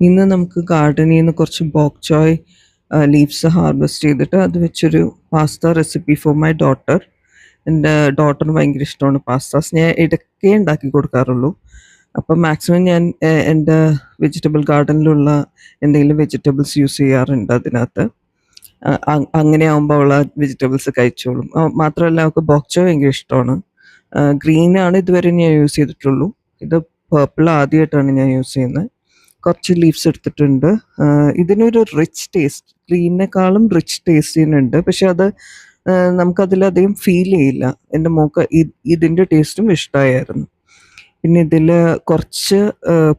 ഇന്ന് നമുക്ക് ഗാർഡനിൽ നിന്ന് കുറച്ച് ബോക് ചോയ് ലീവ്സ് ഹാർവെസ്റ്റ് ചെയ്തിട്ട് അത് വെച്ചൊരു pasta recipe for my daughter. എൻ്റെ ഡോട്ടറിന് ഭയങ്കര ഇഷ്ടമാണ് പാസ്താസ്. ഞാൻ ഇടയ്ക്കേ ഉണ്ടാക്കി കൊടുക്കാറുള്ളൂ. അപ്പം മാക്സിമം ഞാൻ എൻ്റെ വെജിറ്റബിൾ ഗാർഡനിലുള്ള എന്തെങ്കിലും വെജിറ്റബിൾസ് യൂസ് ചെയ്യാറുണ്ട് അതിനകത്ത്. അങ്ങനെ ആകുമ്പോൾ അവൾ വെജിറ്റബിൾസ് കഴിച്ചോളും. മാത്രമല്ല അവൾക്ക് ബോക് ചോയ് ഭയങ്കര ഇഷ്ടമാണ്. ഗ്രീനാണ് ഇതുവരെ ഞാൻ യൂസ് ചെയ്തിട്ടുള്ളൂ. ഇത് പേർപ്പിൾ ആദ്യമായിട്ടാണ് ഞാൻ യൂസ് ചെയ്യുന്നത്. കുറച്ച് ലീവ്സ് എടുത്തിട്ടുണ്ട്. ഇതിനൊരു റിച്ച് ടേസ്റ്റ്, ഗ്രീനിനേക്കാളും റിച്ച് ടേസ്റ്റ് ഇതിനുണ്ട്. പക്ഷെ അത് നമുക്കതിലധികം ഫീൽ ചെയ്യില്ല. എൻ്റെ മോൾക്ക് ഇതിൻ്റെ ടേസ്റ്റും ഇഷ്ടമായിരുന്നു. പിന്നെ ഇതിൽ കുറച്ച്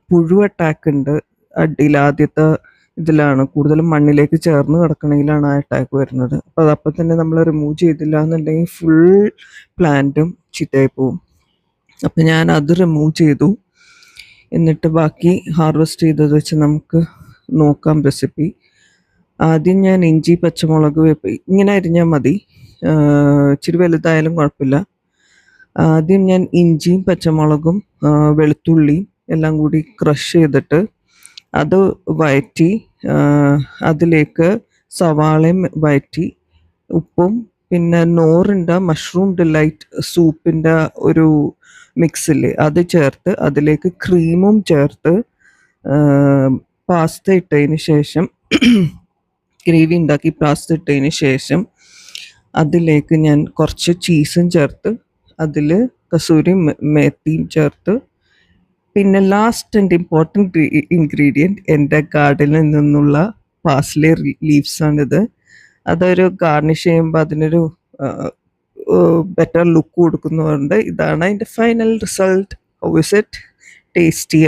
പുഴു അറ്റാക്ക് ഉണ്ട്. അടിയിൽ ആദ്യത്തെ ഇതിലാണ്, കൂടുതലും മണ്ണിലേക്ക് ചേർന്ന് കിടക്കണമെങ്കിലാണ് ആ അറ്റാക്ക് വരുന്നത്. അപ്പോൾ അതപ്പം തന്നെ നമ്മൾ റിമൂവ് ചെയ്തില്ല എന്നുണ്ടെങ്കിൽ ഫുൾ പ്ലാന്റും ചീത്തയായി പോവും. അപ്പം ഞാൻ അത് റിമൂവ് ചെയ്തു. എന്നിട്ട് ബാക്കി ഹാർവെസ്റ്റ് ചെയ്തത് വെച്ച് നമുക്ക് നോക്കാം റെസിപ്പി. ആദ്യം ഞാൻ ഇഞ്ചി, പച്ചമുളക്, ഇങ്ങനെ അരിഞ്ഞാൽ മതി, ഇച്ചിരി വലുതായാലും കുഴപ്പമില്ല. ആദ്യം ഞാൻ ഇഞ്ചിയും പച്ചമുളകും വെളുത്തുള്ളിയും എല്ലാം കൂടി ക്രഷ് ചെയ്തിട്ട് അത് വഴറ്റി, അതിലേക്ക് സവാളയും വഴറ്റി, ഉപ്പും പിന്നെ നോറിൻ്റെ മഷ്റൂം ഡിലൈറ്റ് സൂപ്പിൻ്റെ ഒരു മിക്സില്ലേ അത് ചേർത്ത്, അതിലേക്ക് ക്രീമും ചേർത്ത്, പാസ്ത ഇട്ടതിന് ശേഷം ഗ്രേവി ഉണ്ടാക്കി പാസ്ത ഇട്ടതിന് ശേഷം അതിലേക്ക് ഞാൻ കുറച്ച് ചീസും ചേർത്ത്, അതിൽ കസൂരി മേത്തിയും ചേർത്ത്, പിന്നെ ലാസ്റ്റ് ആൻഡ് ഇമ്പോർട്ടൻറ്റ് ഇൻഗ്രീഡിയൻറ്റ് എൻ്റെ ഗാർഡനിൽ നിന്നുള്ള പാസ്ലേ ലീവ്സാണിത്. അതൊരു ഗാർണിഷ് ചെയ്യുമ്പോൾ അതിനൊരു ബെറ്റർ ലുക്ക് കൊടുക്കുന്നതുകൊണ്ട് ഇതാണ് അതിൻ്റെ final result. How is it? Tasty.